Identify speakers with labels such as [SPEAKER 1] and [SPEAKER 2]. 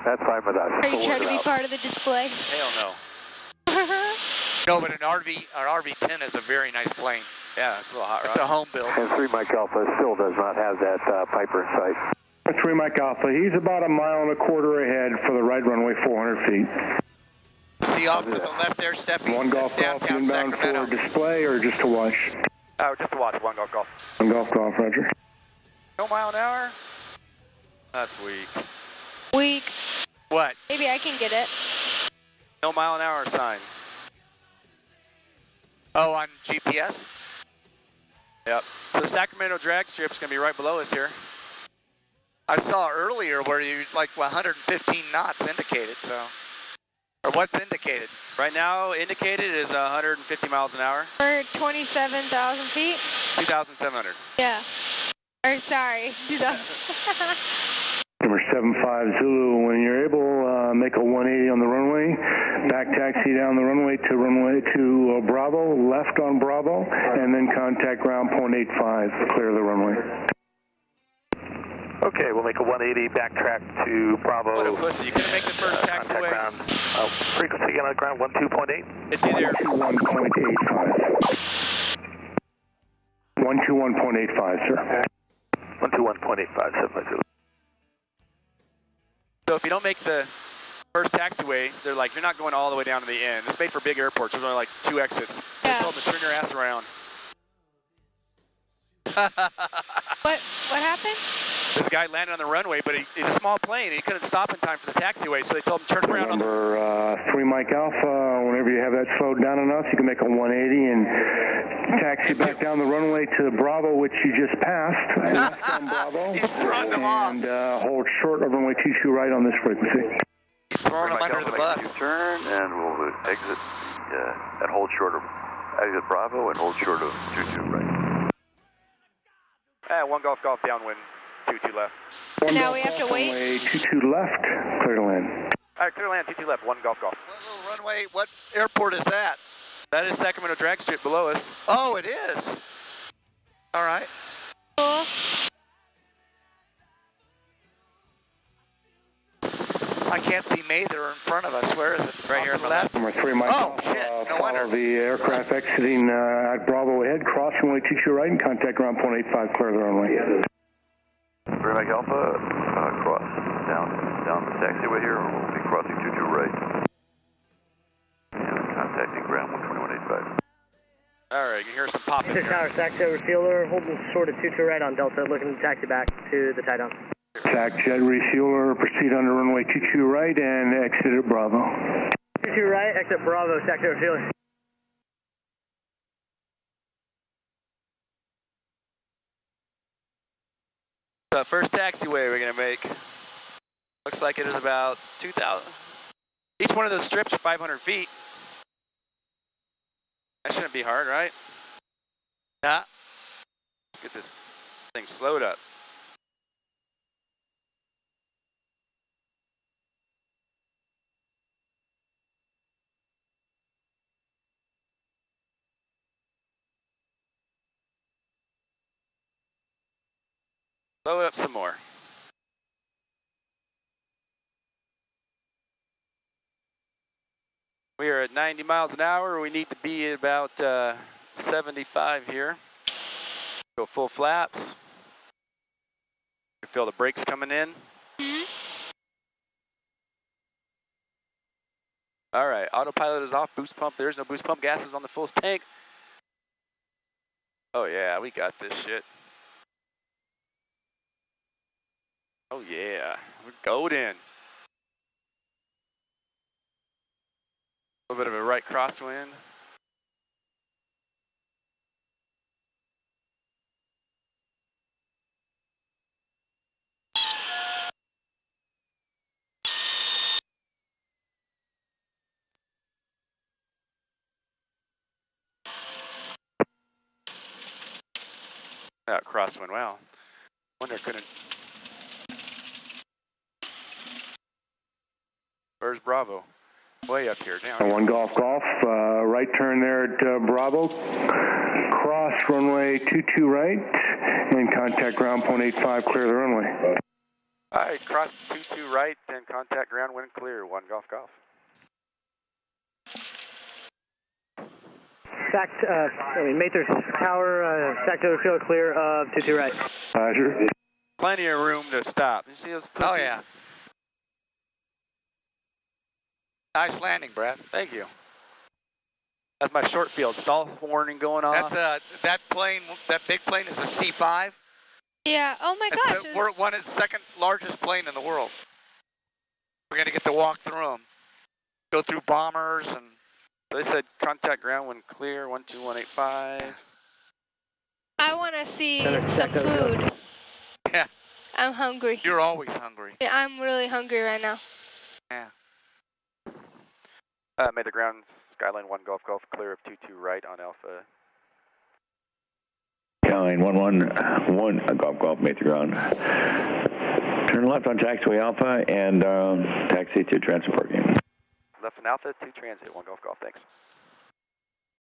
[SPEAKER 1] That's fine with us.
[SPEAKER 2] Are you trying to be part of the display?
[SPEAKER 3] Hell no. No, but an RV-10 is a very nice plane. Yeah, it's a little hot rod. It's a home build.
[SPEAKER 1] And 3 Mike Alpha still does not have that Piper in sight.
[SPEAKER 4] 3 Mike Alpha, he's about 1.25 miles ahead for the right runway, 400 feet.
[SPEAKER 3] See off to the left there, Steffi.
[SPEAKER 4] 1 Golf Golf, inbound for display or just to watch?
[SPEAKER 1] Just to watch, 1 Golf Golf.
[SPEAKER 4] 1 Golf Golf, roger.
[SPEAKER 3] No mile an hour? That's weak.
[SPEAKER 2] Weak.
[SPEAKER 3] What?
[SPEAKER 2] Maybe I can get it.
[SPEAKER 3] No mile an hour sign. Oh, on GPS? Yep. So the Sacramento drag strip's going to be right below us here. I saw earlier where you like 115 knots indicated, so. Or what's indicated? Right now, indicated is 150 miles an hour.
[SPEAKER 2] For 27,000 feet?
[SPEAKER 3] 2,700.
[SPEAKER 2] Yeah. Or sorry, 2,000.
[SPEAKER 4] Number 75 Zulu, when you're able, make a 180 on the runway, back taxi down the runway to Bravo, left on Bravo, and then contact ground 0.85, clear the runway.
[SPEAKER 1] Okay, we'll make a 180, backtrack to Bravo.
[SPEAKER 3] What a pussy, you couldn't make the first taxiway.
[SPEAKER 1] Ground. Frequency again on ground, 12.8.
[SPEAKER 3] It's either
[SPEAKER 4] 121.85. 121.85, sir.
[SPEAKER 1] 121.85, 750.
[SPEAKER 3] So if you don't make the first taxiway, they're like, you're not going all the way down to the end. It's made for big airports. There's only like 2 exits. So
[SPEAKER 2] yeah.
[SPEAKER 3] they told them to turn your ass around.
[SPEAKER 2] What happened?
[SPEAKER 3] This guy landed on the runway, but he's a small plane. He couldn't stop in time for the taxiway, so they told him to turn around.
[SPEAKER 4] Number 3 Mike Alpha, whenever you have that slowed down enough, you can make a 180 and taxi back down the runway to Bravo, which you just passed. Left on Bravo.
[SPEAKER 3] He's throwing them off.
[SPEAKER 4] And hold short of runway 22 right on this frequency.
[SPEAKER 3] He's throwing them under the bus.
[SPEAKER 1] Turn, and we'll exit and hold short of, exit Bravo and hold short of 22 right. 1 Golf Golf downwind, 22 left.
[SPEAKER 2] And now we have to wait?
[SPEAKER 4] Runway 22 left, clear to land.
[SPEAKER 1] All right, clear to land, 22 left, 1 Golf Golf.
[SPEAKER 3] What little runway, what airport is that? That is Sacramento drag strip below us. Oh, it is. All right.
[SPEAKER 2] Cool.
[SPEAKER 3] I can't see Mather in front of us. Where is it? Right here on the left.
[SPEAKER 4] Number 3 Mike Alpha,
[SPEAKER 3] shit. No
[SPEAKER 4] follow
[SPEAKER 3] wonder.
[SPEAKER 4] the aircraft exiting at Bravo ahead, cross runway 22 right, and contact ground 0.85, clear the runway.
[SPEAKER 1] 3 Mike Alpha, cross down the taxiway here. We'll be crossing 22 right. And contacting ground 121.85.
[SPEAKER 3] All right, you can hear some popping.
[SPEAKER 5] Tower, Saxo refueler, holding short of 22 right on Delta, looking to taxi back to the tie-down.
[SPEAKER 4] TAC jet refueler, proceed under runway 22 right and exit at Bravo.
[SPEAKER 5] 22 right, exit Bravo, Saxo refueler.
[SPEAKER 3] The first taxiway we're going to make looks like it is about 2,000. Each one of those strips are 500 feet. That shouldn't be hard, right? Yeah. Let's get this thing slowed up. Slow it up some more. We are at 90 miles an hour. We need to be at about 75 here. Go full flaps. You feel the brakes coming in.
[SPEAKER 2] Mm-hmm.
[SPEAKER 3] All right, autopilot is off, boost pump. There's no boost pump, gas is on the full tank. Oh yeah, we got this shit. Oh yeah, we're golden. A little bit of a right crosswind. Crosswind, wow. Wonder couldn't. Where's Bravo? Way up here, down here.
[SPEAKER 4] 1 Golf Golf, right turn there at Bravo. Cross runway 22 right and contact ground 0.85, clear the runway.
[SPEAKER 3] All right, cross 22 right, then contact ground, wind clear, 1 Golf Golf.
[SPEAKER 5] Matrix Tower, stack to field clear of 22 right.
[SPEAKER 4] Roger.
[SPEAKER 3] Plenty of room to stop. You see those pussies?
[SPEAKER 6] Oh, yeah. Nice landing, Brad.
[SPEAKER 3] Thank you. That's my short field. Stall warning going off.
[SPEAKER 6] That's that plane, that big plane is a C5.
[SPEAKER 2] Yeah. Oh my gosh.
[SPEAKER 6] We're one of the second largest plane in the world. We're gonna get to walk through them, go through bombers and.
[SPEAKER 3] They said contact ground when clear, 12185.
[SPEAKER 2] I want to see
[SPEAKER 5] Center,
[SPEAKER 2] some
[SPEAKER 5] stack over
[SPEAKER 2] food.
[SPEAKER 6] Yeah.
[SPEAKER 2] I'm hungry.
[SPEAKER 6] You're always hungry.
[SPEAKER 2] Yeah, I'm really hungry right now.
[SPEAKER 6] Yeah.
[SPEAKER 3] Made the ground, Skyline 1 Golf Golf, clear of 22 right on Alpha.
[SPEAKER 7] Skyline 111 Golf Golf, made the ground. Turn left on taxiway Alpha and taxi to transit parking.
[SPEAKER 3] Left on Alpha, 2 transit, 1 Golf Golf, thanks.